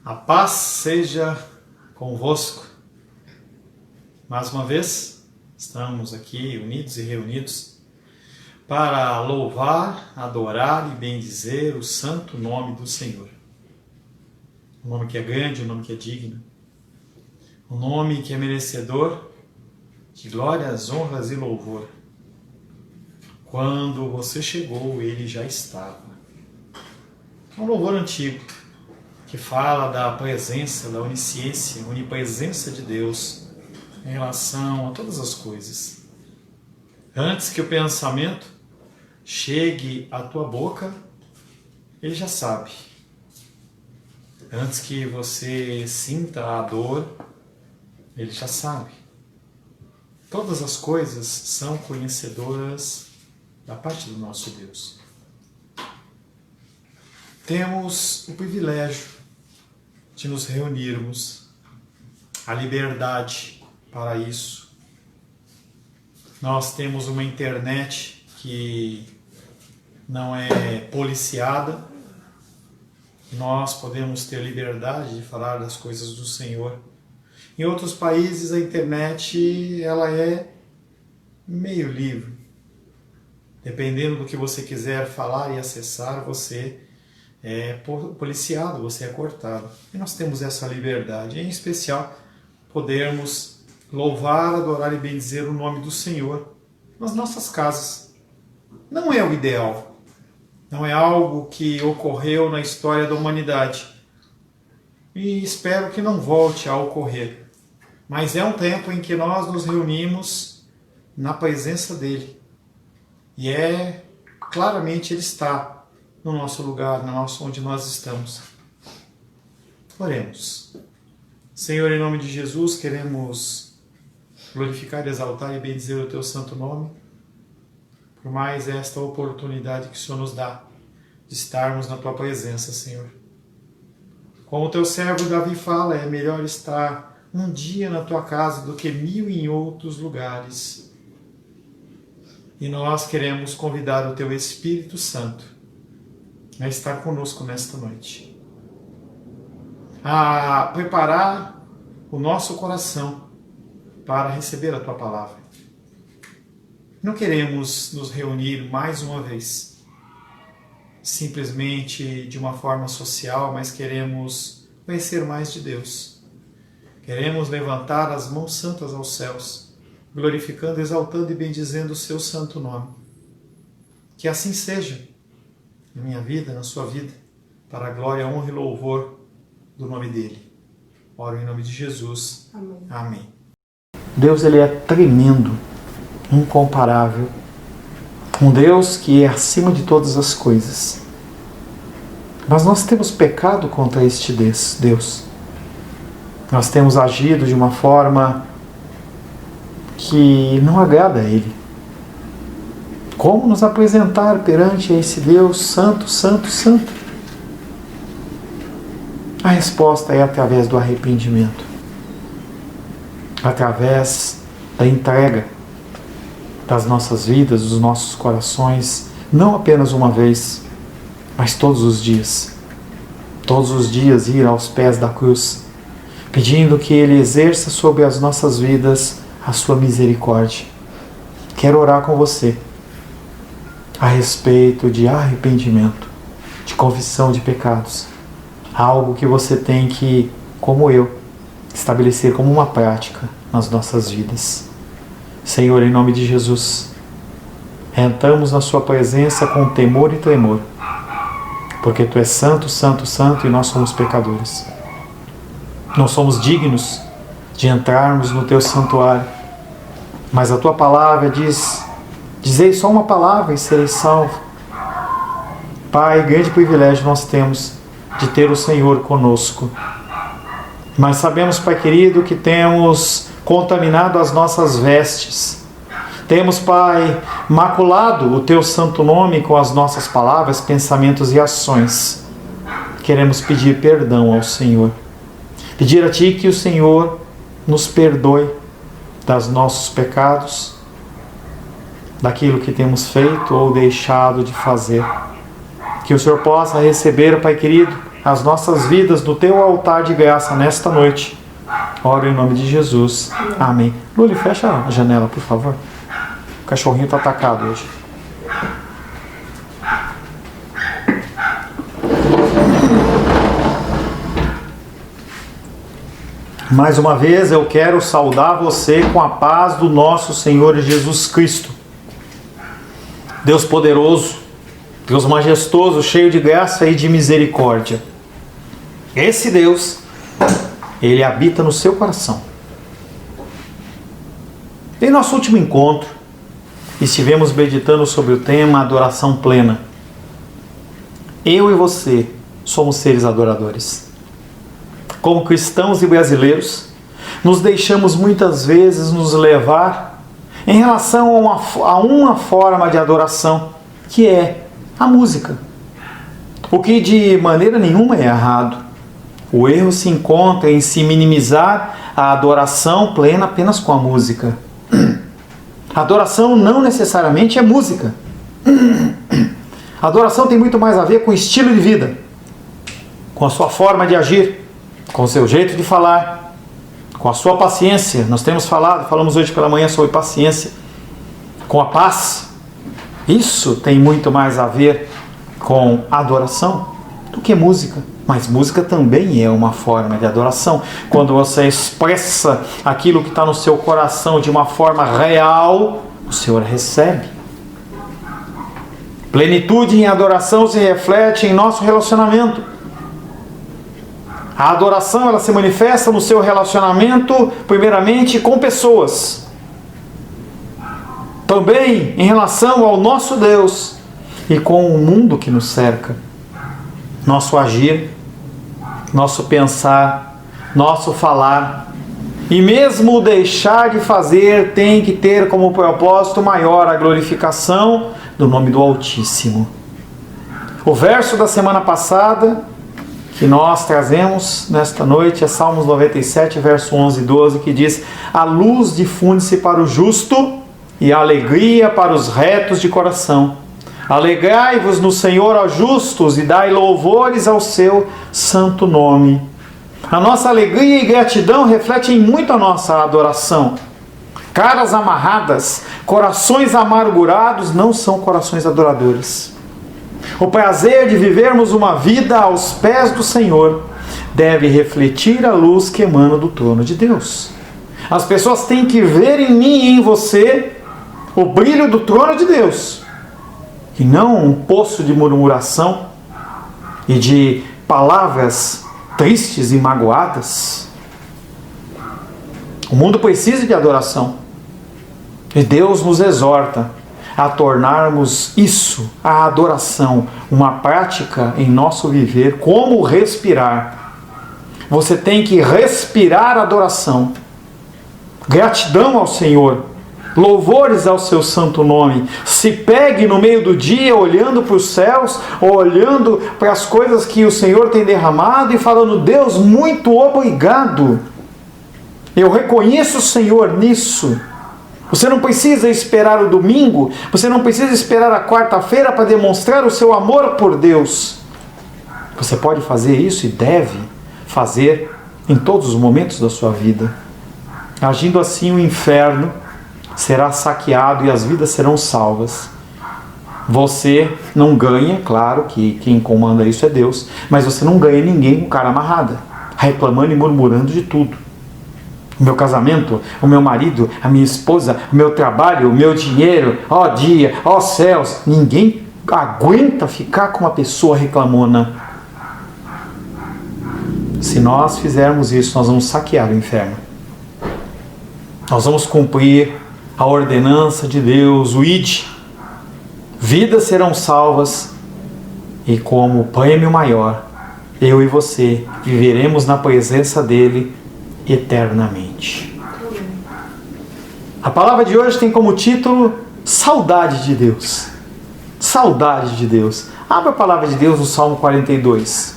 A paz seja convosco. Mais uma vez, estamos aqui unidos e reunidos para louvar, adorar e bendizer o santo nome do Senhor. Um nome que é grande, um nome que é digno, um nome que é merecedor de glórias, honras e louvor. Quando você chegou, ele já estava. É um louvor antigo, que fala da presença, da onisciência, onipresença de Deus em relação a todas as coisas. Antes que o pensamento chegue à tua boca, ele já sabe. Antes que você sinta a dor, ele já sabe. Todas as coisas são conhecedoras da parte do nosso Deus. Temos o privilégio de nos reunirmos, a liberdade para isso. Nós temos uma internet que não é policiada. Nós podemos ter liberdade de falar das coisas do Senhor. Em outros países a internet ela é meio livre. Dependendo do que você quiser falar e acessar, você é policiado, você é cortado. E nós temos essa liberdade, em especial podermos louvar, adorar e bendizer o nome do Senhor nas nossas casas. Não é o ideal, não é algo que ocorreu na história da humanidade e espero que não volte a ocorrer, mas é um tempo em que nós nos reunimos na presença dele e claramente ele está no nosso lugar, onde nós estamos. Oremos. Senhor, em nome de Jesus, queremos glorificar, exaltar e bendizer o teu santo nome, por mais esta oportunidade que o Senhor nos dá de estarmos na tua presença, Senhor. Como o teu servo Davi fala, é melhor estar um dia na tua casa do que 1000 em outros lugares. E nós queremos convidar o teu Espírito Santo a estar conosco nesta noite, a preparar o nosso coração para receber a tua palavra. Não queremos nos reunir mais uma vez, simplesmente de uma forma social, mas queremos conhecer mais de Deus. Queremos levantar as mãos santas aos céus, glorificando, exaltando e bendizendo o seu santo nome. Que assim seja na minha vida, na sua vida, para a glória, honra e louvor do nome dele. Oro em nome de Jesus. Amém. Amém. Deus, ele é tremendo, incomparável, um Deus que é acima de todas as coisas. Mas nós temos pecado contra este Deus. Nós temos agido de uma forma que não agrada a ele. Como nos apresentar perante esse Deus santo, santo, santo? A resposta é através do arrependimento, através da entrega das nossas vidas, dos nossos corações, não apenas uma vez, mas todos os dias. Todos os dias ir aos pés da cruz, pedindo que Ele exerça sobre as nossas vidas a sua misericórdia. Quero orar com você a respeito de arrependimento, de confissão de pecados. Algo que você tem que, como eu, estabelecer como uma prática nas nossas vidas. Senhor, em nome de Jesus, entramos na sua presença com temor e tremor, porque Tu és santo, santo, santo e nós somos pecadores. Não somos dignos de entrarmos no Teu santuário, mas a Tua palavra dizei só uma palavra e sereis salvo. Pai, grande privilégio nós temos de ter o Senhor conosco. Mas sabemos, Pai querido, que temos contaminado as nossas vestes. Temos, Pai, maculado o Teu santo nome com as nossas palavras, pensamentos e ações. Queremos pedir perdão ao Senhor. Pedir a Ti que o Senhor nos perdoe dos nossos pecados, daquilo que temos feito ou deixado de fazer. Que o Senhor possa receber, Pai querido, as nossas vidas no teu altar de graça nesta noite. Oro em nome de Jesus. Amém. Luli, fecha a janela, por favor. O cachorrinho está atacado hoje. Mais uma vez eu quero saudar você com a paz do nosso Senhor Jesus Cristo. Deus poderoso, Deus majestoso, cheio de graça e de misericórdia. Esse Deus, Ele habita no seu coração. Em nosso último encontro, estivemos meditando sobre o tema adoração plena. Eu e você somos seres adoradores. Como cristãos e brasileiros, nos deixamos muitas vezes nos levar em relação a uma forma de adoração, que é a música. O que de maneira nenhuma é errado. O erro se encontra em se minimizar a adoração plena apenas com a música. A adoração não necessariamente é música. A adoração tem muito mais a ver com o estilo de vida, com a sua forma de agir, com o seu jeito de falar, com a sua paciência. Nós falamos hoje pela manhã sobre paciência, com a paz. Isso tem muito mais a ver com adoração do que música. Mas música também é uma forma de adoração. Quando você expressa aquilo que está no seu coração de uma forma real, o Senhor recebe. Plenitude em adoração se reflete em nosso relacionamento. A adoração, ela se manifesta no seu relacionamento, primeiramente, com pessoas. Também em relação ao nosso Deus e com o mundo que nos cerca. Nosso agir, nosso pensar, nosso falar e mesmo o deixar de fazer tem que ter como propósito maior a glorificação do nome do Altíssimo. O verso da semana passada que nós trazemos nesta noite é Salmos 97, verso 11 e 12, que diz: a luz difunde-se para o justo e a alegria para os retos de coração. Alegrai-vos no Senhor, ó justos, e dai louvores ao seu santo nome. A nossa alegria e gratidão refletem muito a nossa adoração. Caras amarradas, corações amargurados não são corações adoradores. O prazer de vivermos uma vida aos pés do Senhor deve refletir a luz que emana do trono de Deus. As pessoas têm que ver em mim e em você o brilho do trono de Deus, e não um poço de murmuração e de palavras tristes e magoadas. O mundo precisa de adoração, e Deus nos exorta a tornarmos isso, a adoração, uma prática em nosso viver, como respirar. Você tem que respirar adoração, gratidão ao Senhor, louvores ao seu santo nome. Se pegue no meio do dia olhando para os céus, olhando para as coisas que o Senhor tem derramado e falando: Deus, muito obrigado. Eu reconheço o Senhor nisso. Você não precisa esperar o domingo, você não precisa esperar a quarta-feira para demonstrar o seu amor por Deus. Você pode fazer isso e deve fazer em todos os momentos da sua vida. Agindo assim, o inferno será saqueado e as vidas serão salvas. Você não ganha, claro que quem comanda isso é Deus, mas você não ganha ninguém com cara amarrada, reclamando e murmurando de tudo. O meu casamento, o meu marido, a minha esposa, o meu trabalho, o meu dinheiro, ó dia, ó céus. Ninguém aguenta ficar com uma pessoa reclamona. Se nós fizermos isso, nós vamos saquear o inferno. Nós vamos cumprir a ordenança de Deus, o ide. Vidas serão salvas e como prêmio maior, eu e você viveremos na presença dele eternamente. A palavra de hoje tem como título Saudade de Deus. Saudade de Deus. Abra a palavra de Deus no Salmo 42.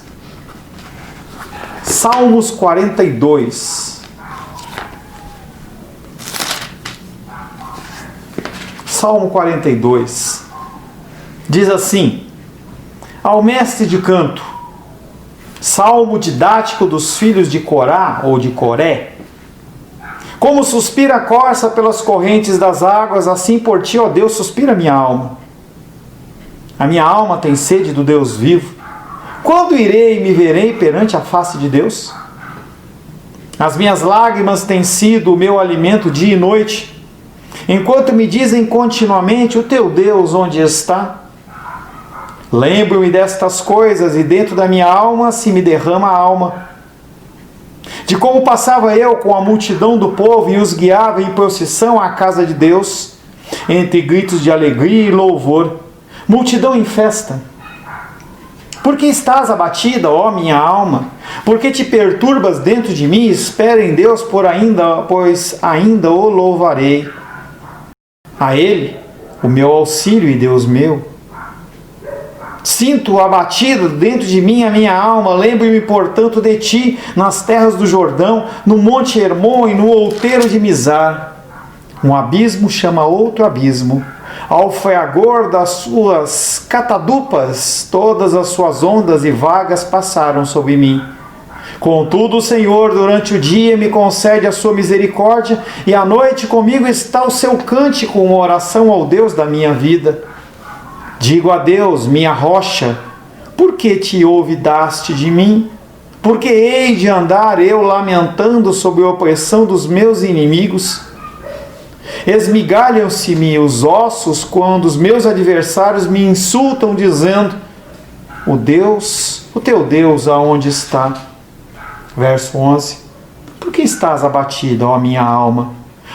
Salmos 42. Salmo 42. Diz assim: ao mestre de canto, Salmo didático dos filhos de Corá ou de Coré. Como suspira a corça pelas correntes das águas, assim por ti, ó Deus, suspira a minha alma. A minha alma tem sede do Deus vivo. Quando irei e me verei perante a face de Deus? As minhas lágrimas têm sido o meu alimento dia e noite, enquanto me dizem continuamente: o teu Deus onde está? Lembro-me destas coisas e dentro da minha alma se me derrama a alma. De como passava eu com a multidão do povo e os guiava em procissão à casa de Deus, entre gritos de alegria e louvor, multidão em festa. Por que estás abatida, ó minha alma? Por que te perturbas dentro de mim? Espera em Deus, pois ainda o louvarei. A Ele, o meu auxílio e Deus meu. Sinto abatido dentro de mim a minha alma. Lembro-me, portanto, de ti nas terras do Jordão, no monte Hermon e no outeiro de Mizar. Um abismo chama outro abismo. Ao fragor das suas catadupas, todas as suas ondas e vagas passaram sobre mim. Contudo, o Senhor, durante o dia, me concede a sua misericórdia, e à noite comigo está o seu cântico, uma oração ao Deus da minha vida. Digo a Deus, minha rocha: por que te olvidaste de mim? Por que hei de andar eu lamentando sob a opressão dos meus inimigos? Esmigalham-se-me os ossos quando os meus adversários me insultam, dizendo: o teu Deus, aonde está? Verso 11. Por que estás abatida, ó minha alma?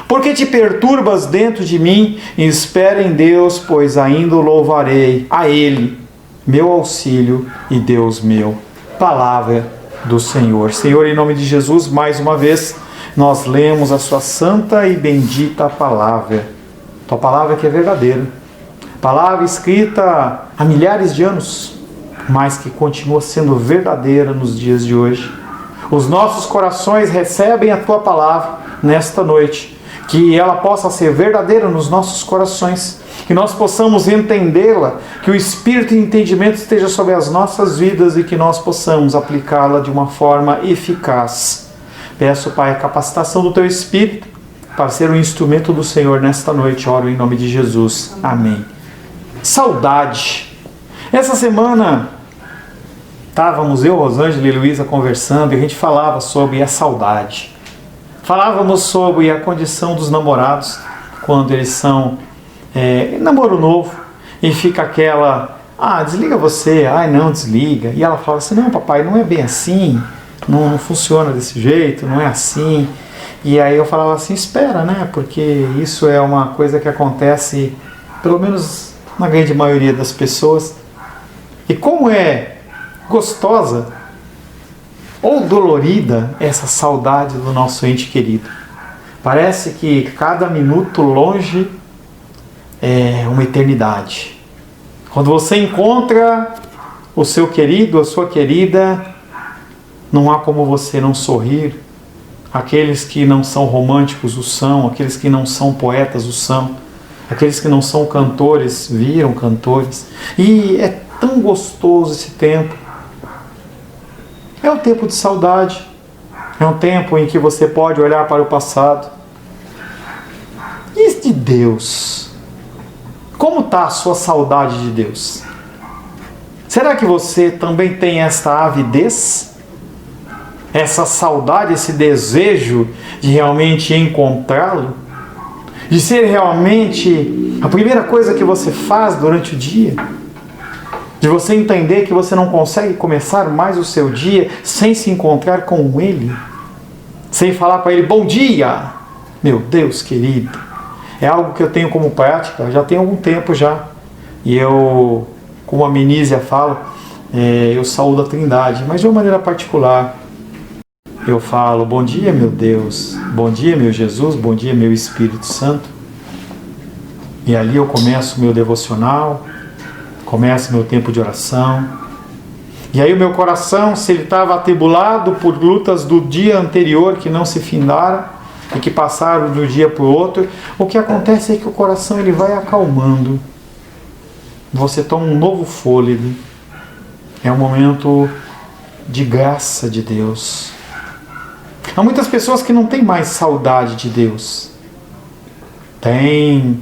Por que te perturbas dentro de mim? Espera em Deus, pois ainda o louvarei. A Ele, meu auxílio e Deus meu. Palavra do Senhor. Senhor, em nome de Jesus, mais uma vez, nós lemos a sua santa e bendita palavra. Tua palavra que é verdadeira. Palavra escrita há milhares de anos, mas que continua sendo verdadeira nos dias de hoje. Os nossos corações recebem a tua palavra nesta noite. Que ela possa ser verdadeira nos nossos corações. Que nós possamos entendê-la. Que o Espírito de entendimento esteja sobre as nossas vidas e que nós possamos aplicá-la de uma forma eficaz. Peço, Pai, a capacitação do Teu Espírito para ser um instrumento do Senhor nesta noite. Oro em nome de Jesus. Amém. Saudade. Essa semana estávamos eu, Rosângela e Luísa conversando e a gente falava sobre a saudade. Falávamos sobre a condição dos namorados quando eles são namoro novo e fica aquela: desliga você, não, desliga. E ela fala assim: não, papai, não é bem assim. Não funciona desse jeito, não é assim. E aí eu falava assim: espera, né? Porque isso é uma coisa que acontece, pelo menos na grande maioria das pessoas. E como é gostosa ou dolorida essa saudade do nosso ente querido. Parece que cada minuto longe é uma eternidade. Quando você encontra o seu querido, a sua querida, não há como você não sorrir. Aqueles que não são românticos o são, aqueles que não são poetas o são, aqueles que não são cantores viram cantores. E é tão gostoso esse tempo. É um tempo de saudade. É um tempo em que você pode olhar para o passado. E de Deus? Como está a sua saudade de Deus? Será que você também tem esta avidez? Essa saudade, esse desejo de realmente encontrá-lo? De ser realmente a primeira coisa que você faz durante o dia? De você entender que você não consegue começar mais o seu dia sem se encontrar com Ele? Sem falar para Ele: bom dia, meu Deus querido. É algo que eu tenho como prática, já tem algum tempo já. E eu, como a Menísia fala, eu saúdo a Trindade, mas de uma maneira particular. Eu falo: bom dia, meu Deus, bom dia, meu Jesus, bom dia, meu Espírito Santo. E ali eu começo o meu devocional, começo o meu tempo de oração. E aí o meu coração, se ele estava atribulado por lutas do dia anterior que não se findaram e que passaram de um dia para o outro, o que acontece é que o coração ele vai acalmando. Você toma um novo fôlego. É um momento de graça de Deus. Há muitas pessoas que não têm mais saudade de Deus. Tem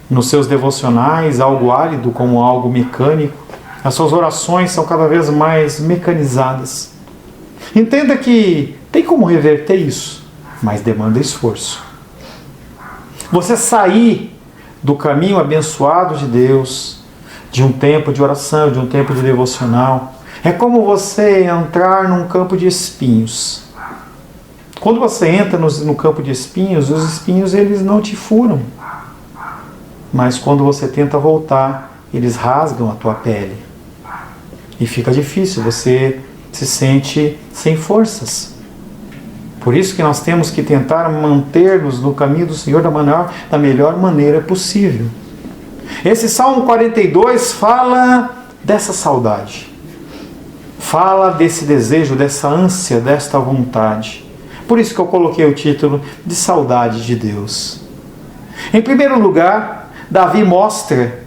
nos seus devocionais algo árido como algo mecânico. As suas orações são cada vez mais mecanizadas. Entenda que tem como reverter isso, mas demanda esforço. Você sair do caminho abençoado de Deus, de um tempo de oração, de um tempo de devocional, é como você entrar num campo de espinhos. Quando você entra no campo de espinhos, os espinhos eles não te furam. Mas quando você tenta voltar, eles rasgam a tua pele. E fica difícil, você se sente sem forças. Por isso que nós temos que tentar manter-nos no caminho do Senhor da melhor maneira possível. Esse Salmo 42 fala dessa saudade. Fala desse desejo, dessa ânsia, desta vontade. Por isso que eu coloquei o título de Saudade de Deus. Em primeiro lugar, Davi mostra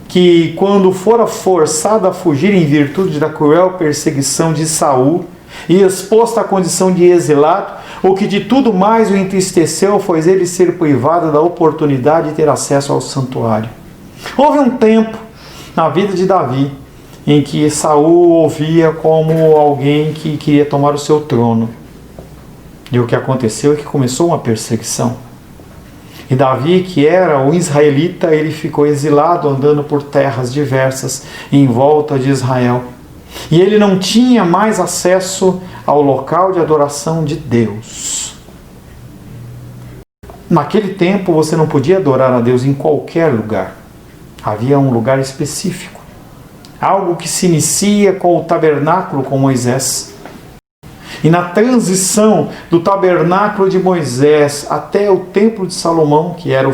que quando fora forçado a fugir em virtude da cruel perseguição de Saul e exposto à condição de exilado, o que de tudo mais o entristeceu foi ele ser privado da oportunidade de ter acesso ao santuário. Houve um tempo na vida de Davi em que Saul o via como alguém que queria tomar o seu trono. E o que aconteceu é que começou uma perseguição. E Davi, que era um israelita, ele ficou exilado andando por terras diversas em volta de Israel. E ele não tinha mais acesso ao local de adoração de Deus. Naquele tempo você não podia adorar a Deus em qualquer lugar. Havia um lugar específico. Algo que se inicia com o tabernáculo com Moisés. E na transição do tabernáculo de Moisés até o templo de Salomão, que era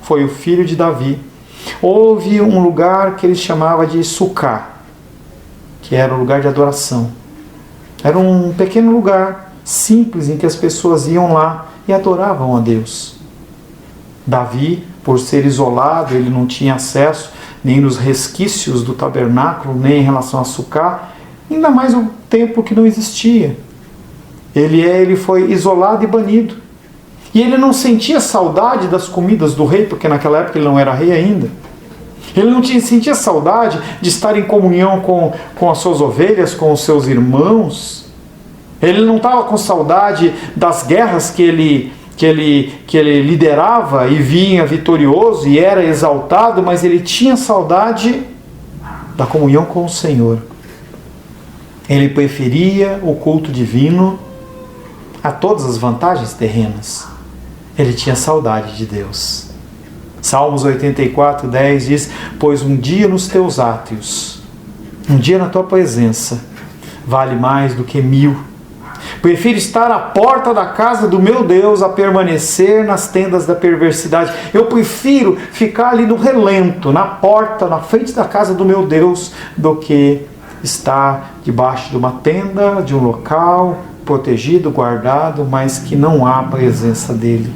foi o filho de Davi, houve um lugar que ele chamava de Sucá, que era o lugar de adoração. Era um pequeno lugar simples em que as pessoas iam lá e adoravam a Deus. Davi, por ser isolado, ele não tinha acesso nem nos resquícios do tabernáculo, nem em relação a Sucá, ainda mais um templo que não existia. Ele foi isolado e banido. E ele não sentia saudade das comidas do rei, porque naquela época ele não era rei ainda. Ele não sentia saudade de estar em comunhão com as suas ovelhas, com os seus irmãos. Ele não estava com saudade das guerras que ele liderava e vinha vitorioso e era exaltado, mas ele tinha saudade da comunhão com o Senhor. Ele preferia o culto divino a todas as vantagens terrenas. Ele tinha saudade de Deus. Salmos 84:10 diz: pois um dia nos teus átrios, um dia na tua presença, vale mais do que 1000. Prefiro estar à porta da casa do meu Deus a permanecer nas tendas da perversidade. Eu prefiro ficar ali no relento, na porta, na frente da casa do meu Deus, do que estar debaixo de uma tenda, de um local protegido, guardado, mas que não há a presença dele.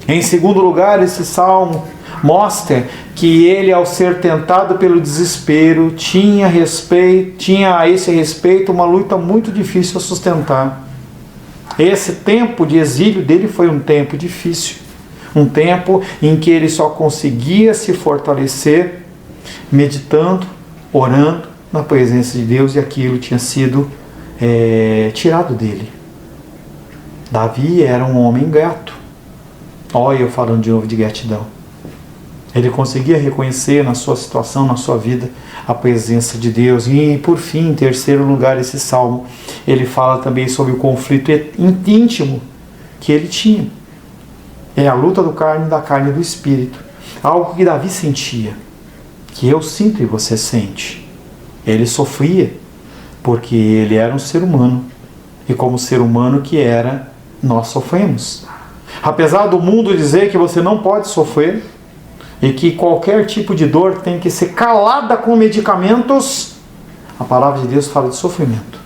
Em segundo lugar, esse salmo mostra que ele, ao ser tentado pelo desespero, tinha a esse respeito uma luta muito difícil a sustentar. Esse tempo de exílio dele foi um tempo difícil, um tempo em que ele só conseguia se fortalecer meditando, orando na presença de Deus, e aquilo tinha sido tirado dele. Davi era um homem grato. Olha eu falando de novo de gratidão. Ele conseguia reconhecer na sua situação, na sua vida, a presença de Deus. E por fim, em terceiro lugar, esse salmo, ele fala também sobre o conflito íntimo que ele tinha. É a luta da carne e do espírito. Algo que Davi sentia, que eu sinto e você sente. Ele sofria, porque ele era um ser humano. E como ser humano que era, nós sofremos. Apesar do mundo dizer que você não pode sofrer, e que qualquer tipo de dor tem que ser calada com medicamentos, a palavra de Deus fala de sofrimento,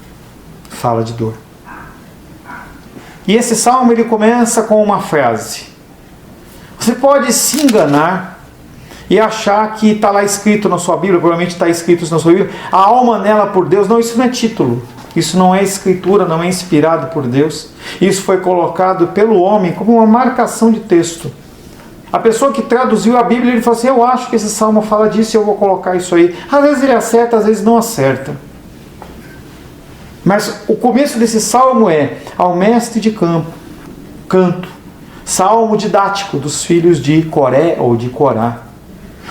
fala de dor. E esse salmo ele começa com uma frase: você pode se enganar e achar que está lá escrito na sua Bíblia, provavelmente está escrito isso na sua Bíblia, a alma nela por Deus. Não, isso não é título. Isso não é escritura, não é inspirado por Deus. Isso foi colocado pelo homem como uma marcação de texto. A pessoa que traduziu a Bíblia, ele falou assim, eu acho que esse salmo fala disso e eu vou colocar isso aí. Às vezes ele acerta, às vezes não acerta. Mas o começo desse salmo é ao mestre de canto. Salmo didático dos filhos de Coré ou de Corá.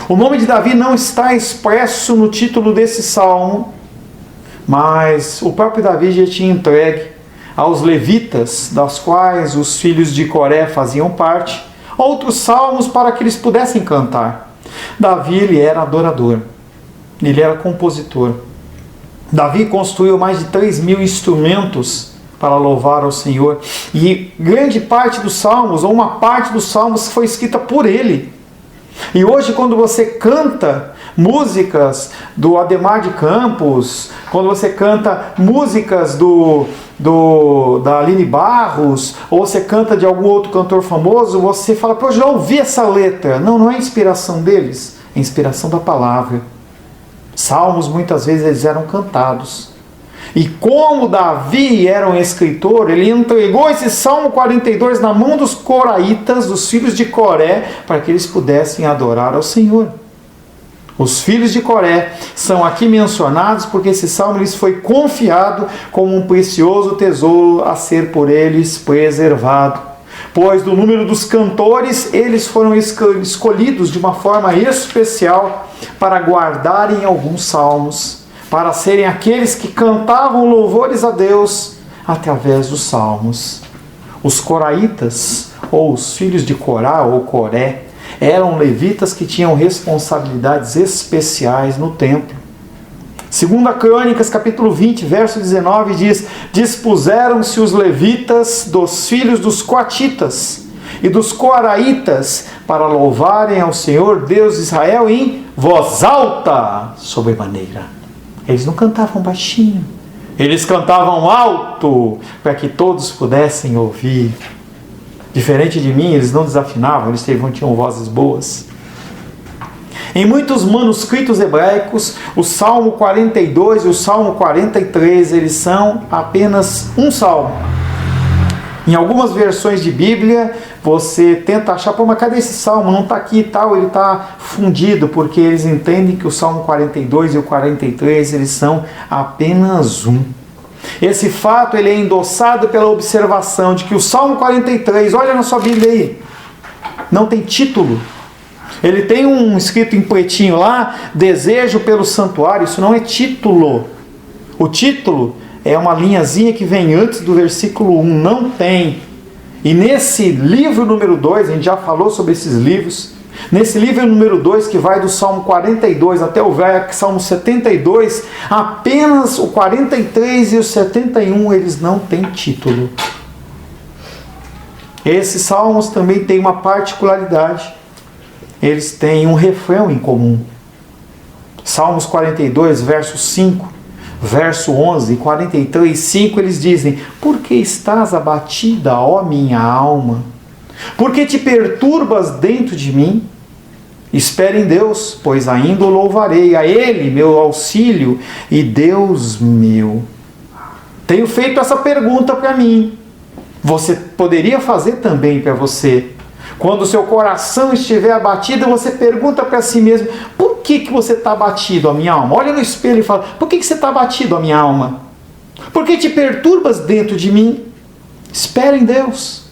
O nome de Davi não está expresso no título desse salmo, mas o próprio Davi já tinha entregue aos levitas, das quais os filhos de Coré faziam parte, outros salmos para que eles pudessem cantar. Davi, ele era adorador, ele era compositor. Davi construiu mais de 3.000 instrumentos para louvar ao Senhor, e grande parte dos salmos, ou uma parte dos salmos, foi escrita por ele. E hoje, quando você canta músicas do Ademar de Campos, quando você canta músicas da Aline Barros, ou você canta de algum outro cantor famoso, você fala, pô, eu já ouvi essa letra. Não, não é inspiração deles, é inspiração da palavra. Salmos, muitas vezes, eles eram cantados. E como Davi era um escritor, ele entregou esse Salmo 42 na mão dos coraitas, dos filhos de Coré, para que eles pudessem adorar ao Senhor. Os filhos de Coré são aqui mencionados porque esse salmo lhes foi confiado como um precioso tesouro a ser por eles preservado. Pois do número dos cantores, eles foram escolhidos de uma forma especial para guardarem alguns salmos, para serem aqueles que cantavam louvores a Deus através dos salmos. Os coraitas, ou os filhos de Corá ou Coré, eram levitas que tinham responsabilidades especiais no templo. 2 Crônicas, capítulo 20, verso 19, diz: dispuseram-se os levitas dos filhos dos coatitas e dos coraitas para louvarem ao Senhor Deus de Israel em voz alta, sobremaneira. Eles não cantavam baixinho, eles cantavam alto, para que todos pudessem ouvir. Diferente de mim, eles não desafinavam, eles tinham vozes boas. Em muitos manuscritos hebraicos, o Salmo 42 e o Salmo 43, eles são apenas um salmo. Em algumas versões de Bíblia, você tenta achar, pô, mas cadê esse salmo? Não está aqui e tal, ele está fundido, porque eles entendem que o Salmo 42 e o 43, eles são apenas um. Esse fato ele é endossado pela observação de que o Salmo 43, olha na sua Bíblia aí, não tem título. Ele tem um escrito em pretinho lá, desejo pelo santuário, isso não é título. O título é uma linhazinha que vem antes do versículo 1, não tem. E nesse livro número 2, a gente já falou sobre esses livros, nesse livro número 2, que vai do Salmo 42 até o Salmo 72, apenas o 43 e o 71, eles não têm título. Esses salmos também têm uma particularidade. Eles têm um refrão em comum. Salmos 42, verso 5, verso 11 e 43, 5, eles dizem: por que estás abatida, ó minha alma? Por que te perturbas dentro de mim? Espere em Deus, pois ainda o louvarei, a Ele, meu auxílio e Deus meu. Tenho feito essa pergunta para mim. Você poderia fazer também para você. Quando o seu coração estiver abatido, você pergunta para si mesmo: por que você está abatido, a minha alma? Olha no espelho e fala: por que você está abatido, a minha alma? Por que te perturbas dentro de mim? Espera em Deus,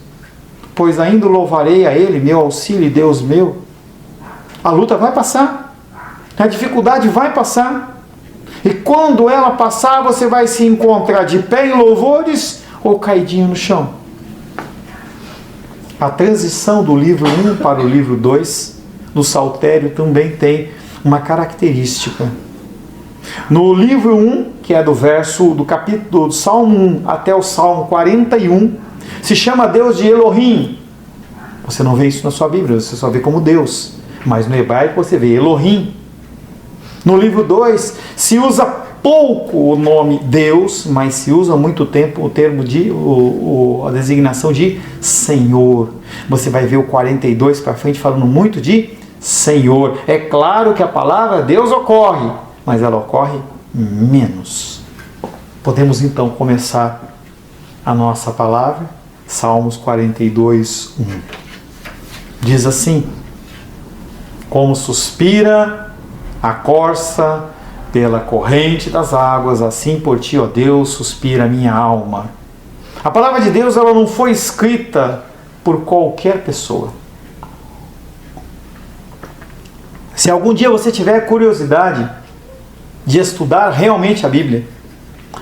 pois ainda louvarei a Ele, meu auxílio e Deus meu. A luta vai passar, a dificuldade vai passar, e quando ela passar, você vai se encontrar de pé em louvores ou caidinho no chão. A transição do livro 1 para o livro 2 do Saltério também tem uma característica. No livro 1, que é do capítulo do Salmo 1 até o Salmo 41, se chama Deus de Elohim. Você não vê isso na sua Bíblia, você só vê como Deus. Mas no hebraico você vê Elohim. No livro 2 se usa pouco o nome Deus, mas se usa muito tempo o termo a designação de Senhor. Você vai ver o 42 para frente falando muito de Senhor. É claro que a palavra Deus ocorre, mas ela ocorre menos. Podemos então começar a nossa palavra. Salmos 42, 1. Diz assim: como suspira a corça pela corrente das águas, assim por ti, ó Deus, suspira a minha alma. A palavra de Deus, ela não foi escrita por qualquer pessoa. Se algum dia você tiver curiosidade de estudar realmente a Bíblia,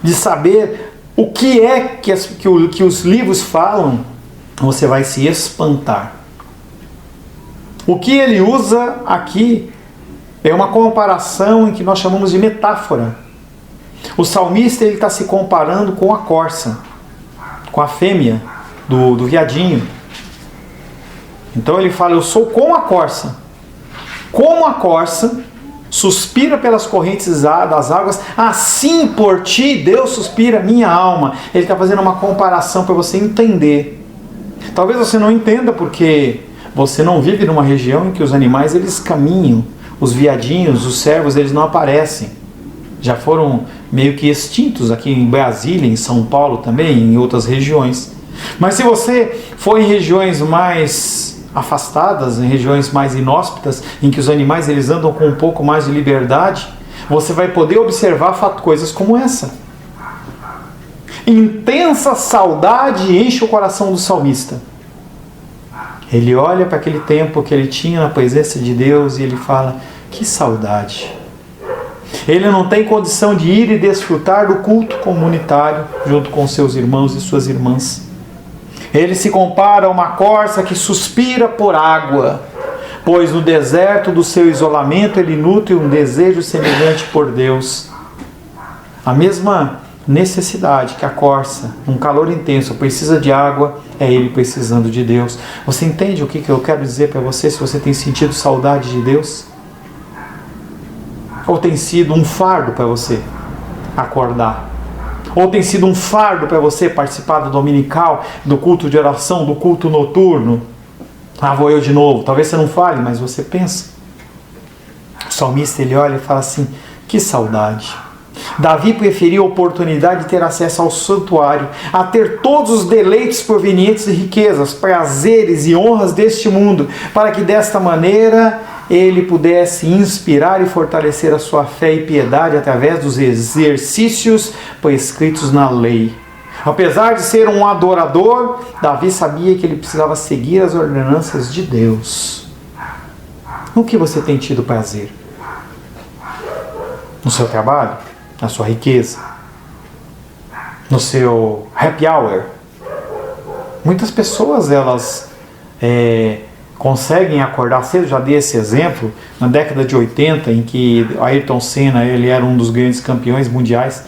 de saber o que é que os livros falam, você vai se espantar. O que ele usa aqui é uma comparação em que nós chamamos de metáfora. O salmista está se comparando com a corça, com a fêmea do viadinho. Então ele fala: eu sou como a corça. Como a corça suspira pelas correntes das águas, assim por ti, Deus, suspira minha alma. Ele está fazendo uma comparação para você entender. Talvez você não entenda porque você não vive numa região em que os animais eles caminham. Os viadinhos, os cervos, eles não aparecem. Já foram meio que extintos aqui em Brasília, em São Paulo também, em outras regiões. Mas se você for em regiões mais afastadas, em regiões mais inóspitas, em que os animais eles andam com um pouco mais de liberdade, você vai poder observar coisas como essa. Intensa saudade enche o coração do salmista. Ele olha para aquele tempo que ele tinha na presença de Deus e ele fala: que saudade. Ele não tem condição de ir e desfrutar do culto comunitário junto com seus irmãos e suas irmãs. Ele se compara a uma corça que suspira por água, pois no deserto do seu isolamento ele nutre um desejo semelhante por Deus. A mesma necessidade que a corça, num calor intenso, precisa de água, é ele precisando de Deus. Você entende o que eu quero dizer para você, se você tem sentido saudade de Deus? Ou tem sido um fardo para você acordar? Ou tem sido um fardo para você participar do dominical, do culto de oração, do culto noturno? Ah, vou eu de novo. Talvez você não fale, mas você pensa. O salmista ele olha e fala assim: que saudade. Davi preferiu a oportunidade de ter acesso ao santuário, a ter todos os deleites provenientes de riquezas, prazeres e honras deste mundo, para que desta maneira ele pudesse inspirar e fortalecer a sua fé e piedade através dos exercícios prescritos na lei. Apesar de ser um adorador, Davi sabia que ele precisava seguir as ordenanças de Deus. No que você tem tido prazer? No seu trabalho? Na sua riqueza? No seu happy hour? Muitas pessoas, elas conseguem acordar cedo. Já dei esse exemplo na década de 80, em que Ayrton Senna ele era um dos grandes campeões mundiais,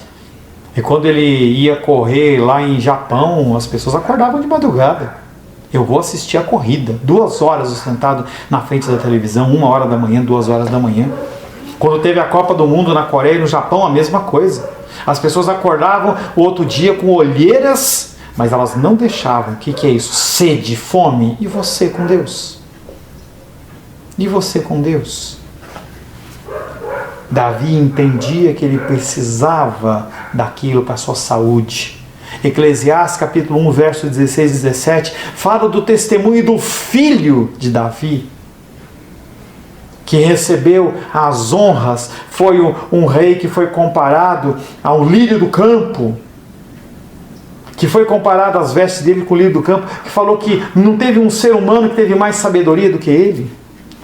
e quando ele ia correr lá em Japão, as pessoas acordavam de madrugada. Eu vou assistir a corrida, 2 horas sentado na frente da televisão, 1 hora da manhã, 2 horas da manhã. Quando teve a Copa do Mundo na Coreia e no Japão, a mesma coisa. As pessoas acordavam o outro dia com olheiras, mas elas não deixavam. O que é isso? Sede, fome. E você com Deus? E você com Deus? Davi entendia que ele precisava daquilo para a sua saúde. Eclesiastes capítulo 1, verso 16 e 17, fala do testemunho do filho de Davi, que recebeu as honras. Foi um rei que foi comparado ao lírio do campo, que foi comparado às vestes dele com o lírio do campo, que falou que não teve um ser humano que teve mais sabedoria do que ele,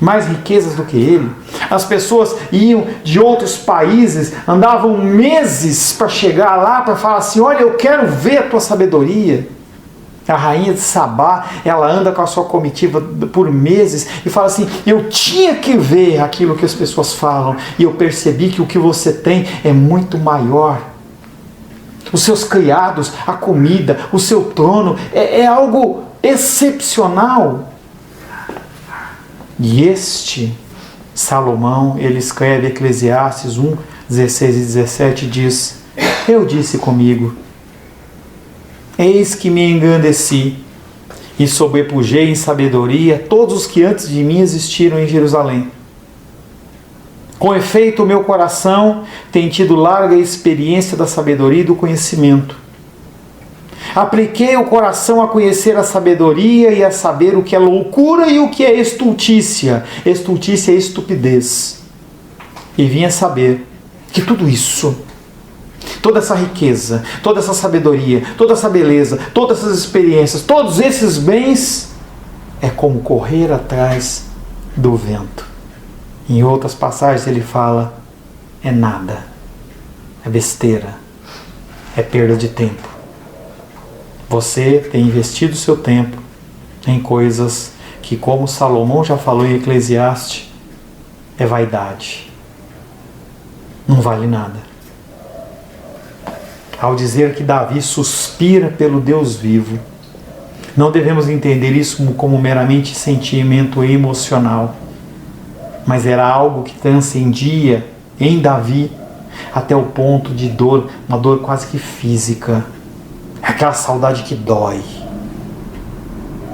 mais riquezas do que ele. As pessoas iam de outros países, andavam meses para chegar lá, para falar assim: olha, eu quero ver a tua sabedoria. A rainha de Sabá, ela anda com a sua comitiva por meses e fala assim: eu tinha que ver aquilo que as pessoas falam, e eu percebi que o que você tem é muito maior. Os seus criados, a comida, o seu trono, é algo excepcional. E este Salomão, ele escreve Eclesiastes 1, 16 e 17, diz: eu disse comigo, eis que me engrandeci, e sobrepujei em sabedoria todos os que antes de mim existiram em Jerusalém. Com efeito, o meu coração tem tido larga experiência da sabedoria e do conhecimento. Apliquei o coração a conhecer a sabedoria e a saber o que é loucura e o que é estultícia. Estultícia é estupidez. E vim a saber que tudo isso, toda essa riqueza, toda essa sabedoria, toda essa beleza, todas essas experiências, todos esses bens, é como correr atrás do vento. Em outras passagens ele fala, é nada, é besteira, é perda de tempo. Você tem investido seu tempo em coisas que, como Salomão já falou em Eclesiastes, é vaidade. Não vale nada. Ao dizer que Davi suspira pelo Deus vivo, não devemos entender isso como meramente sentimento emocional, mas era algo que transcendia em Davi até o ponto de dor, uma dor quase que física. Aquela saudade que dói.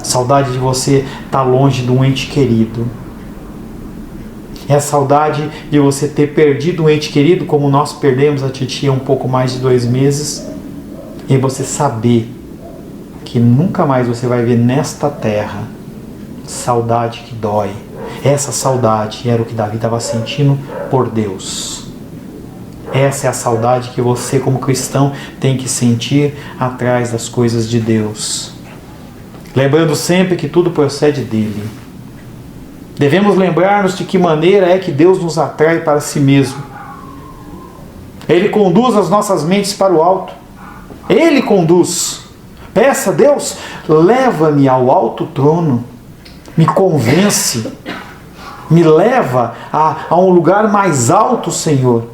Saudade de você estar longe de um ente querido. É a saudade de você ter perdido um ente querido, como nós perdemos a titia há um pouco mais de 2 meses. E você saber que nunca mais você vai ver nesta terra. Saudade que dói. Essa saudade era o que Davi estava sentindo por Deus. Essa é a saudade que você, como cristão, tem que sentir atrás das coisas de Deus. Lembrando sempre que tudo procede dele. Devemos lembrar-nos de que maneira é que Deus nos atrai para si mesmo. Ele conduz as nossas mentes para o alto. Ele conduz. Peça a Deus, leva-me ao alto trono. Me convence. Me leva a um lugar mais alto, Senhor.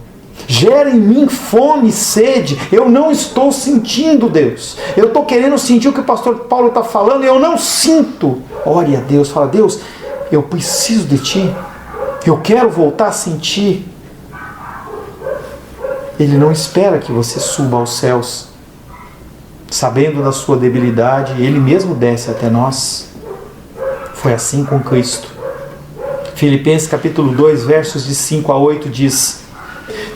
Gera em mim fome e sede. Eu não estou sentindo, Deus. Eu estou querendo sentir o que o pastor Paulo está falando e eu não sinto. Ore a Deus, fala, Deus, eu preciso de Ti. Eu quero voltar a sentir. Ele não espera que você suba aos céus. Sabendo da sua debilidade, Ele mesmo desce até nós. Foi assim com Cristo. Filipenses capítulo 2, versos de 5 a 8 diz: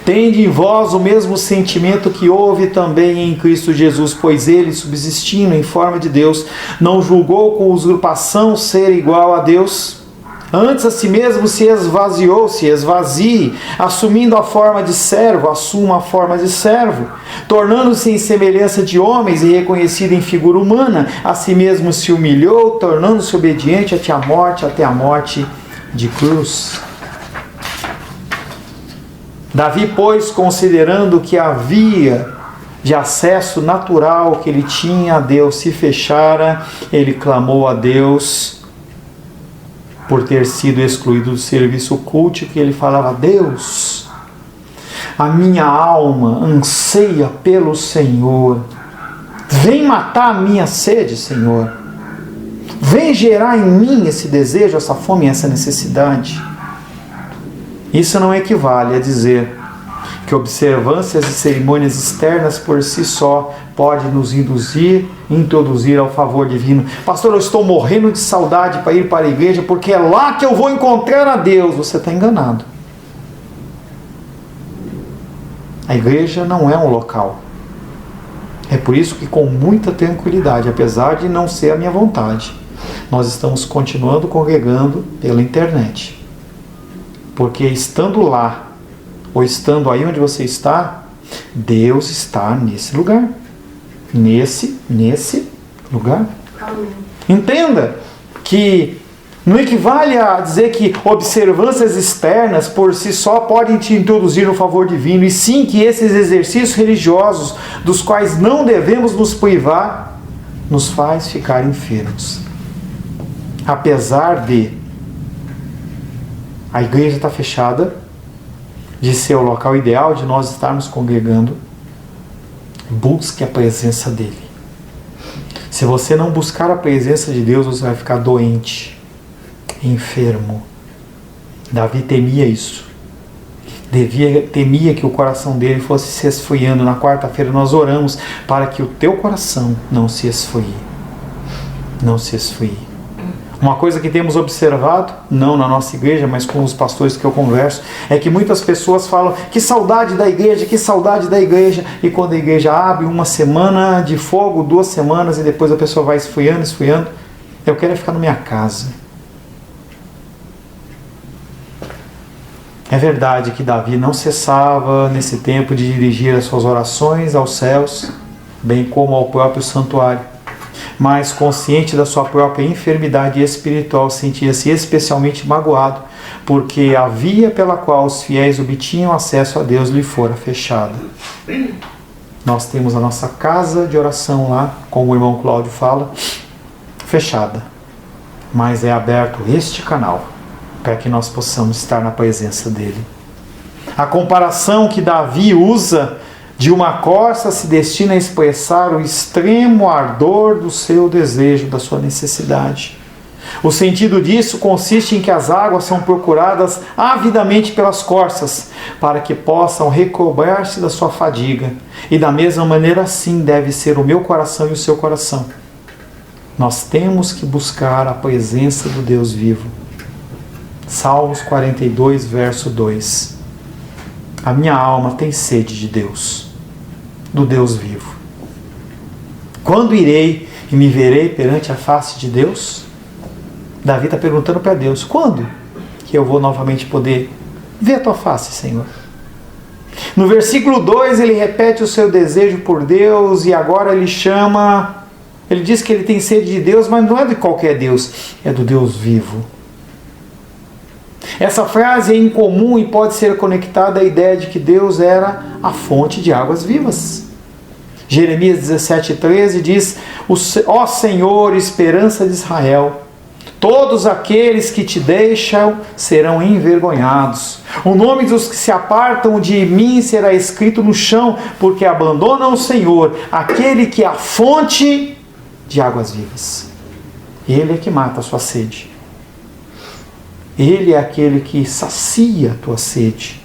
Tende em vós o mesmo sentimento que houve também em Cristo Jesus, pois ele, subsistindo em forma de Deus, não julgou com usurpação ser igual a Deus. Antes a si mesmo se esvaziou, se esvazie, assumindo a forma de servo, assuma a forma de servo, tornando-se em semelhança de homens e reconhecido em figura humana, a si mesmo se humilhou, tornando-se obediente até a morte de cruz. Davi, pois, considerando que havia de acesso natural que ele tinha a Deus se fechara, ele clamou a Deus por ter sido excluído do serviço cultico, que ele falava: Deus, a minha alma anseia pelo Senhor, vem matar a minha sede, Senhor, vem gerar em mim esse desejo, essa fome, essa necessidade. Isso não equivale a dizer que observâncias e cerimônias externas por si só podem nos introduzir ao favor divino. Pastor, eu estou morrendo de saudade para ir para a igreja porque é lá que eu vou encontrar a Deus. Você está enganado. A igreja não é um local. É por isso que, com muita tranquilidade, apesar de não ser a minha vontade, nós estamos continuando congregando pela internet. Porque estando lá, ou estando aí onde você está, Deus está nesse lugar. Nesse lugar. Amém. Entenda que não equivale a dizer que observâncias externas por si só podem te introduzir no favor divino, e sim que esses exercícios religiosos, dos quais não devemos nos privar, nos faz ficar enfermos. Apesar de a igreja estar fechada, de ser o local ideal de nós estarmos congregando, busque a presença dele. Se você não buscar a presença de Deus, você vai ficar doente, enfermo. Davi temia isso. Temia que o coração dele fosse se esfriando. Na quarta-feira nós oramos para que o teu coração não se esfrie. não se esfrie. Uma coisa que temos observado, não na nossa igreja, mas com os pastores que eu converso, é que muitas pessoas falam: que saudade da igreja, que saudade da igreja. E quando a igreja abre, uma semana de fogo, 2 semanas, e depois a pessoa vai esfriando, esfriando. Eu quero ficar na minha casa. É verdade que Davi não cessava nesse tempo de dirigir as suas orações aos céus, bem como ao próprio santuário. Mas, consciente da sua própria enfermidade espiritual, sentia-se especialmente magoado, porque a via pela qual os fiéis obtinham acesso a Deus lhe fora fechada. Nós temos a nossa casa de oração lá, como o irmão Cláudio fala, fechada. Mas é aberto este canal, para que nós possamos estar na presença dele. A comparação que Davi usa de uma corça se destina a expressar o extremo ardor do seu desejo, da sua necessidade. O sentido disso consiste em que as águas são procuradas avidamente pelas corças, para que possam recobrar-se da sua fadiga. E da mesma maneira assim deve ser o meu coração e o seu coração. Nós temos que buscar a presença do Deus vivo. Salmos 42, verso 2. A minha alma tem sede de Deus, do Deus vivo. Quando irei e me verei perante a face de Deus? Davi está perguntando para Deus: quando que eu vou novamente poder ver a tua face, Senhor? No versículo 2 ele repete o seu desejo por Deus e agora ele diz que ele tem sede de Deus, mas não é de qualquer Deus, é do Deus vivo. Essa frase é incomum e pode ser conectada à ideia de que Deus era a fonte de águas vivas. Jeremias 17,13 diz: ó Senhor, esperança de Israel, todos aqueles que te deixam serão envergonhados. O nome dos que se apartam de mim será escrito no chão, porque abandonam o Senhor, aquele que é a fonte de águas vivas. Ele é que mata a sua sede. Ele é aquele que sacia a tua sede.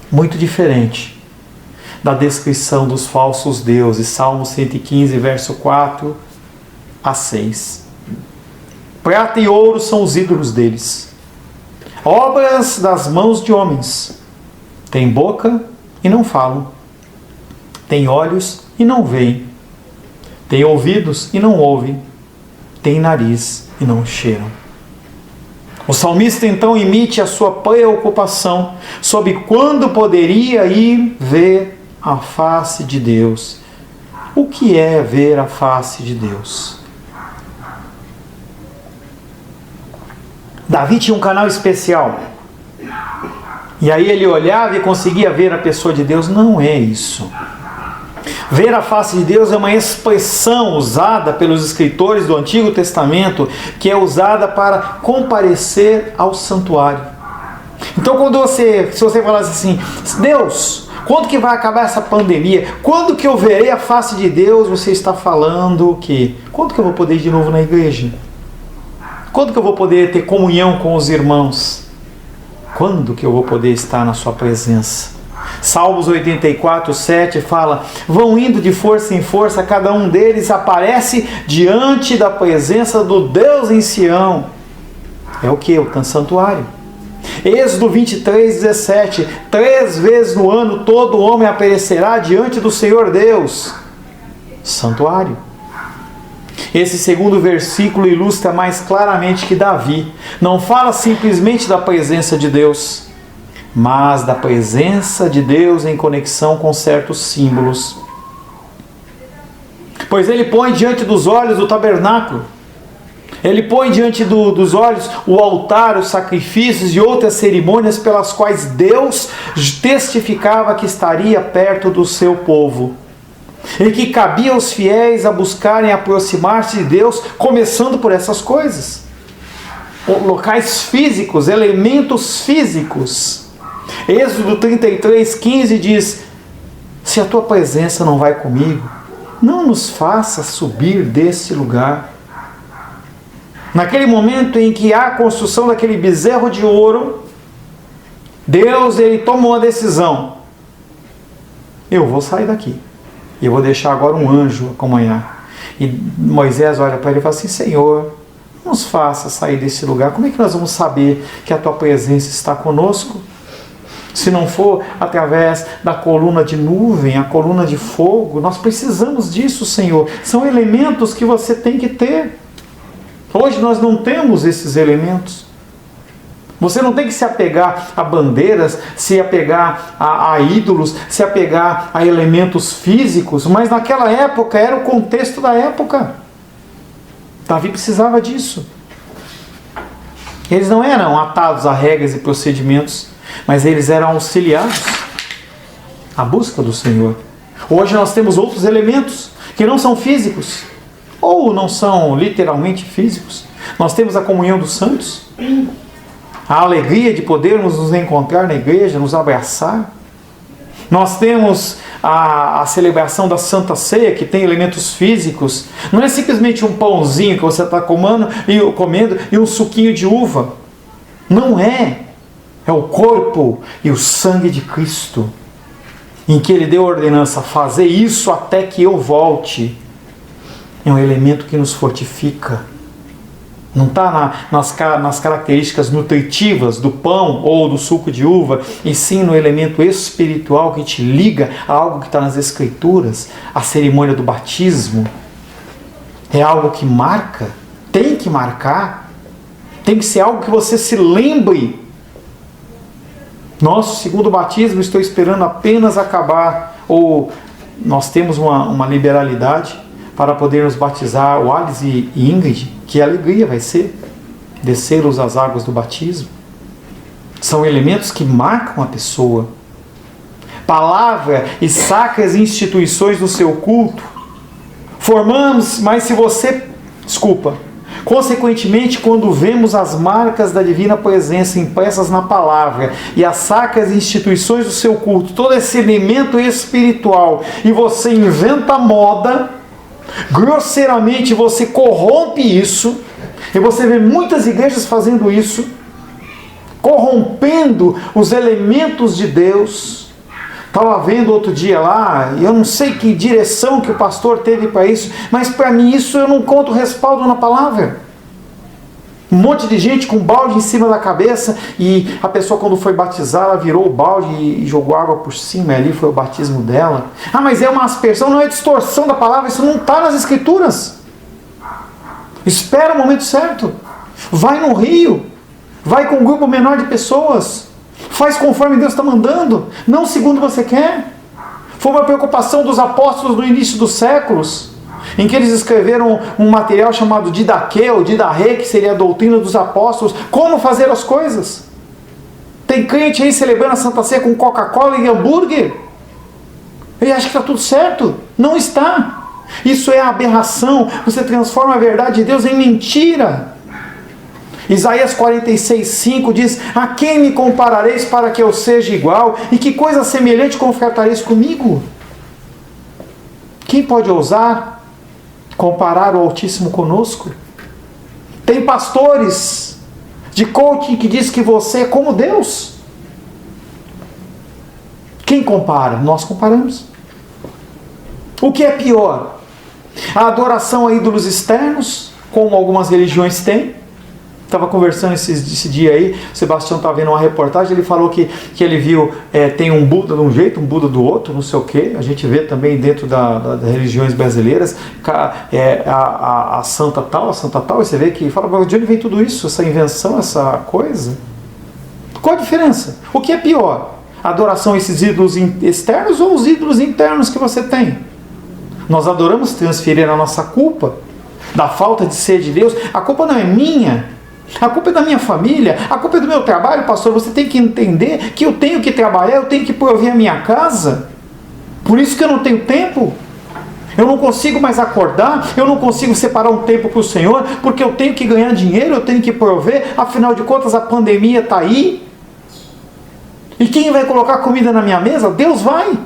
Muito diferente da descrição dos falsos deuses. Salmo 115, verso 4 a 6. Prata e ouro são os ídolos deles, obras das mãos de homens. Tem boca e não falam, tem olhos e não veem, tem ouvidos e não ouvem, tem nariz e não cheiram. O salmista então emite a sua preocupação sobre quando poderia ir ver a face de Deus. O que é ver a face de Deus? Davi tinha um canal especial. E aí ele olhava e conseguia ver a pessoa de Deus. Não é isso. Ver a face de Deus é uma expressão usada pelos escritores do Antigo Testamento, que é usada para comparecer ao santuário. Então, se você falasse assim: Deus, quando que vai acabar essa pandemia? Quando que eu verei a face de Deus? Você está falando o quê? Quando que eu vou poder ir de novo na igreja? Quando que eu vou poder ter comunhão com os irmãos? Quando que eu vou poder estar na sua presença? Salmos 84, 7 fala: vão indo de força em força, cada um deles aparece diante da presença do Deus em Sião. É o que? O santuário. Êxodo 23, 17: 3 vezes no ano todo homem aparecerá diante do Senhor Deus. Santuário. Esse segundo versículo ilustra mais claramente que Davi não fala simplesmente da presença de Deus, mas da presença de Deus em conexão com certos símbolos. Pois ele põe diante dos olhos o tabernáculo, ele põe diante dos olhos o altar, os sacrifícios e outras cerimônias pelas quais Deus testificava que estaria perto do seu povo. E que cabia aos fiéis a buscarem aproximar-se de Deus, começando por essas coisas. Locais físicos, elementos físicos. Êxodo 33, 15 diz: se a tua presença não vai comigo, não nos faça subir desse lugar. Naquele momento em que há a construção daquele bezerro de ouro, Deus ele tomou uma decisão: eu vou sair daqui. Eu vou deixar agora um anjo acompanhar. E Moisés olha para ele e fala assim: Senhor, nos faça sair desse lugar. Como é que nós vamos saber que a tua presença está conosco? Se não for através da coluna de nuvem, a coluna de fogo. Nós precisamos disso, Senhor. São elementos que você tem que ter. Hoje nós não temos esses elementos. Você não tem que se apegar a bandeiras, se apegar a ídolos, se apegar a elementos físicos, mas naquela época era o contexto da época. Davi precisava disso. Eles não eram atados a regras e procedimentos, mas eles eram auxiliados à busca do Senhor. Hoje nós temos outros elementos que não são físicos, ou não são literalmente físicos. Nós temos a comunhão dos santos, a alegria de podermos nos encontrar na igreja, nos abraçar. Nós temos a celebração da Santa Ceia, que tem elementos físicos. Não é simplesmente um pãozinho que você está comendo e um suquinho de uva. Não é. É o corpo e o sangue de Cristo, em que Ele deu a ordenança: fazer isso até que eu volte. É um elemento que nos fortifica. Não está nas características nutritivas do pão ou do suco de uva, e sim no elemento espiritual que te liga a algo que está nas Escrituras. A cerimônia do batismo é algo que marca, tem que marcar, tem que ser algo que você se lembre. Nosso segundo batismo, estou esperando apenas acabar, ou nós temos uma liberalidade para podermos batizar o Alice e Ingrid. Que alegria vai ser descê-los às águas do batismo. São elementos que marcam a pessoa. Palavra e sacras instituições do seu culto. Formamos, mas se você... Consequentemente, quando vemos as marcas da divina presença impressas na palavra e as sacras instituições do seu culto, todo esse elemento espiritual, e você inventa moda, grosseiramente você corrompe isso, e você vê muitas igrejas fazendo isso, corrompendo os elementos de Deus. Estava vendo outro dia lá, e eu não sei que direção que o pastor teve para isso, mas para mim isso eu não encontro respaldo na palavra. Um monte de gente com balde em cima da cabeça, e a pessoa, quando foi batizar, ela virou o balde e jogou água por cima, e ali foi o batismo dela. Ah, mas é uma aspersão, não é distorção da palavra, isso não está nas Escrituras. Espera o momento certo. Vai no rio, vai com um grupo menor de pessoas, faz conforme Deus está mandando, não segundo você quer. Foi uma preocupação dos apóstolos no início dos séculos, em que eles escreveram um material chamado Didaquê ou Didarrê, que seria a doutrina dos apóstolos, como fazer as coisas. Tem crente aí celebrando a Santa Ceia com Coca-Cola e hambúrguer. Ele acha que está tudo certo. Não está. Isso é aberração. Você transforma a verdade de Deus em mentira. Isaías 46:5 diz: a quem me comparareis para que eu seja igual? E que coisa semelhante confrontareis comigo? Quem pode ousar comparar o Altíssimo conosco? Tem pastores de coaching que diz que você é como Deus. Quem compara? Nós comparamos. O que é pior? A adoração a ídolos externos, como algumas religiões têm. Estava conversando esse dia aí, o Sebastião estava vendo uma reportagem, ele falou que ele viu, tem um Buda de um jeito, um Buda do outro, não sei o que. A gente vê também dentro das religiões brasileiras, a santa tal, e você vê que fala: de onde vem tudo isso, essa invenção, essa coisa? Qual a diferença? O que é pior? A adoração a esses ídolos externos ou os ídolos internos que você tem? Nós adoramos transferir a nossa culpa da falta de ser de Deus. A culpa não é minha. A culpa é da minha família, a culpa é do meu trabalho, pastor. Você tem que entender que eu tenho que trabalhar, eu tenho que prover a minha casa. Por isso que eu não tenho tempo. Eu não consigo mais acordar, eu não consigo separar um tempo para o Senhor, porque eu tenho que ganhar dinheiro, eu tenho que prover. Afinal de contas, a pandemia está aí. E quem vai colocar comida na minha mesa? Deus vai.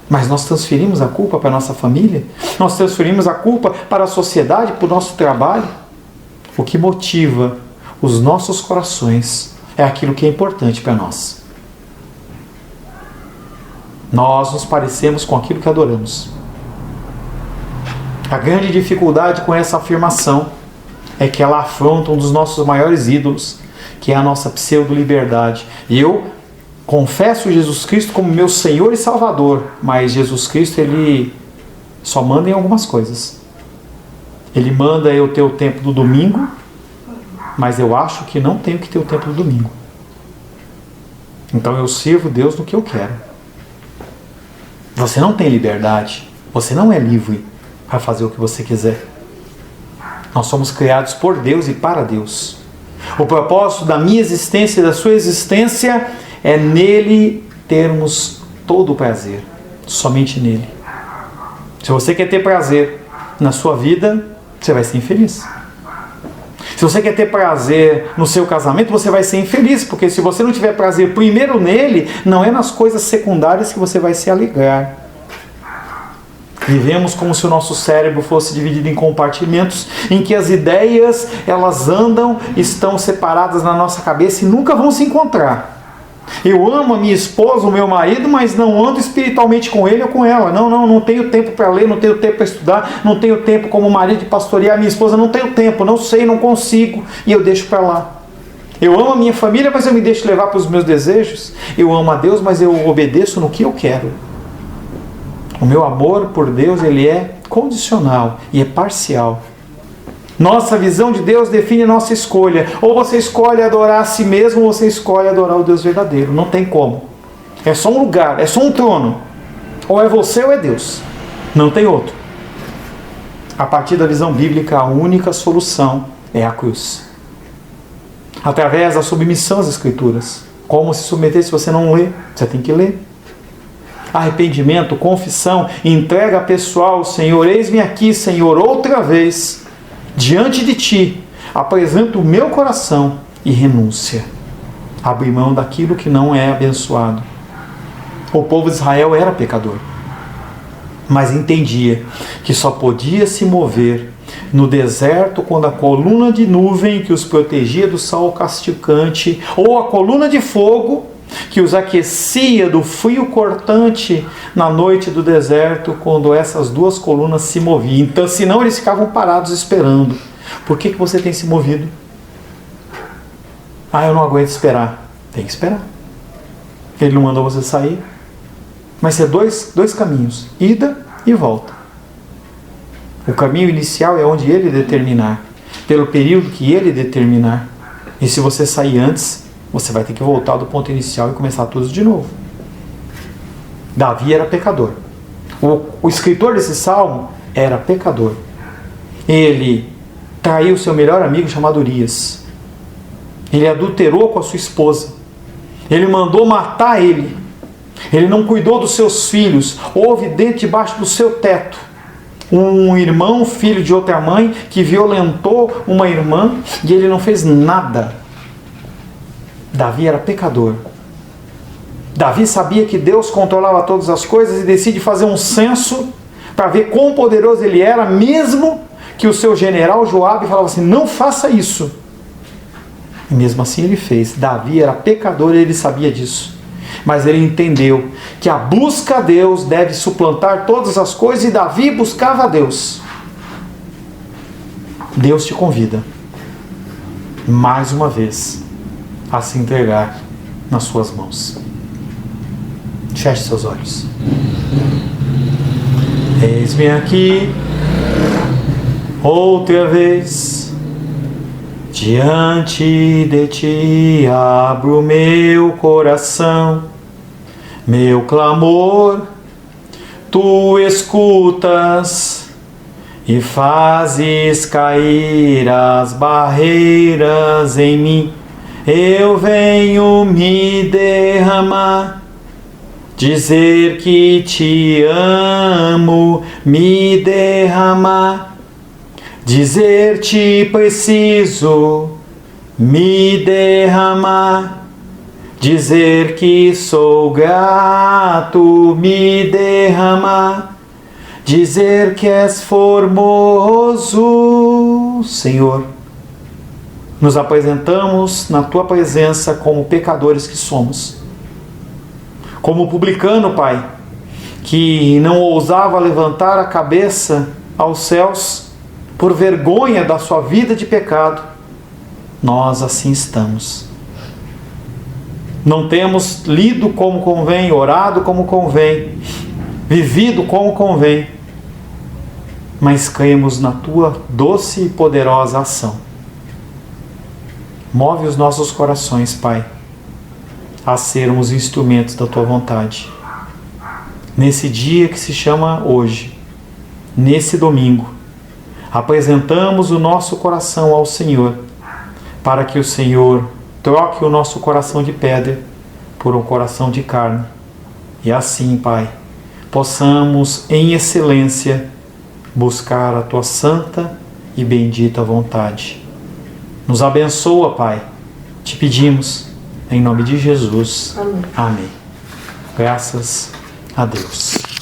Mas nós transferimos a culpa para a nossa família, nós transferimos a culpa para a sociedade, para o nosso trabalho. O que motiva os nossos corações é aquilo que é importante para nós. Nós nos parecemos com aquilo que adoramos. A grande dificuldade com essa afirmação é que ela afronta um dos nossos maiores ídolos, que é a nossa pseudo-liberdade. E eu confesso Jesus Cristo como meu Senhor e Salvador, mas Jesus Cristo, Ele só manda em algumas coisas. Ele manda eu ter o tempo do domingo, mas eu acho que não tenho que ter o tempo do domingo. Então eu sirvo Deus no que eu quero. Você não tem liberdade, você não é livre para fazer o que você quiser. Nós somos criados por Deus e para Deus. O propósito da minha existência e da sua existência é nele termos todo o prazer. Somente nele. Se você quer ter prazer na sua vida, você vai ser infeliz. Se você quer ter prazer no seu casamento, você vai ser infeliz, porque se você não tiver prazer primeiro nele, não é nas coisas secundárias que você vai se alegrar. Vivemos como se o nosso cérebro fosse dividido em compartimentos, em que as ideias, elas andam, estão separadas na nossa cabeça e nunca vão se encontrar. Eu amo a minha esposa, o meu marido, mas não ando espiritualmente com ele ou com ela. Não tenho tempo para ler, não tenho tempo para estudar, não tenho tempo como marido de pastorear a minha esposa, não tenho tempo, não sei, não consigo, e eu deixo para lá. Eu amo a minha família, mas eu me deixo levar pelos meus desejos. Eu amo a Deus, mas eu obedeço no que eu quero. O meu amor por Deus, ele é condicional e é parcial. Nossa visão de Deus define nossa escolha. Ou você escolhe adorar a si mesmo, ou você escolhe adorar o Deus verdadeiro. Não tem como. É só um lugar, é só um trono. Ou é você ou é Deus. Não tem outro. A partir da visão bíblica, a única solução é a cruz. Através da submissão às Escrituras. Como se submeter se você não lê? Você tem que ler. Arrependimento, confissão, entrega pessoal ao Senhor. Eis-me aqui, Senhor, outra vez. Diante de ti, apresento o meu coração e renúncia. Abrir mão daquilo que não é abençoado. O povo de Israel era pecador, mas entendia que só podia se mover no deserto quando a coluna de nuvem que os protegia do sol casticante, ou a coluna de fogo que os aquecia do frio cortante na noite do deserto, quando essas duas colunas se moviam. Então, senão eles ficavam parados esperando. Por que você tem se movido? Eu não aguento esperar. Tem que esperar. Ele não mandou você sair. Mas é dois caminhos, ida e volta. O caminho inicial é onde ele determinar, pelo período que ele determinar. E se você sair antes, você vai ter que voltar do ponto inicial e começar tudo de novo. Davi era pecador. O escritor desse salmo era pecador. Ele traiu seu melhor amigo chamado Urias. Ele adulterou com a sua esposa. Ele mandou matar ele. Ele não cuidou dos seus filhos. Houve dentro debaixo do seu teto um irmão, filho de outra mãe, que violentou uma irmã e ele não fez nada. Davi era pecador. Davi sabia que Deus controlava todas as coisas e decide fazer um censo para ver quão poderoso ele era, mesmo que o seu general Joabe falava assim, não faça isso. E mesmo assim ele fez. Davi era pecador e ele sabia disso. Mas ele entendeu que a busca a Deus deve suplantar todas as coisas, e Davi buscava a Deus. Deus te convida, mais uma vez, a se entregar nas suas mãos. Feche seus olhos. Eis-me aqui, outra vez, diante de ti abro meu coração, meu clamor, tu escutas e fazes cair as barreiras em mim. Eu venho me derramar, dizer que te amo, me derramar, dizer-te preciso, me derramar, dizer que sou grato, me derramar, dizer que és formoso, Senhor. Nos apresentamos na tua presença como pecadores que somos. Como o publicano, Pai, que não ousava levantar a cabeça aos céus por vergonha da sua vida de pecado, nós assim estamos. Não temos lido como convém, orado como convém, vivido como convém, mas cremos na tua doce e poderosa ação. Move os nossos corações, Pai, a sermos instrumentos da tua vontade. Nesse dia que se chama hoje, nesse domingo, apresentamos o nosso coração ao Senhor, para que o Senhor troque o nosso coração de pedra por um coração de carne. E assim, Pai, possamos em excelência buscar a tua santa e bendita vontade. Nos abençoa, Pai. Te pedimos, em nome de Jesus. Amém. Amém. Graças a Deus.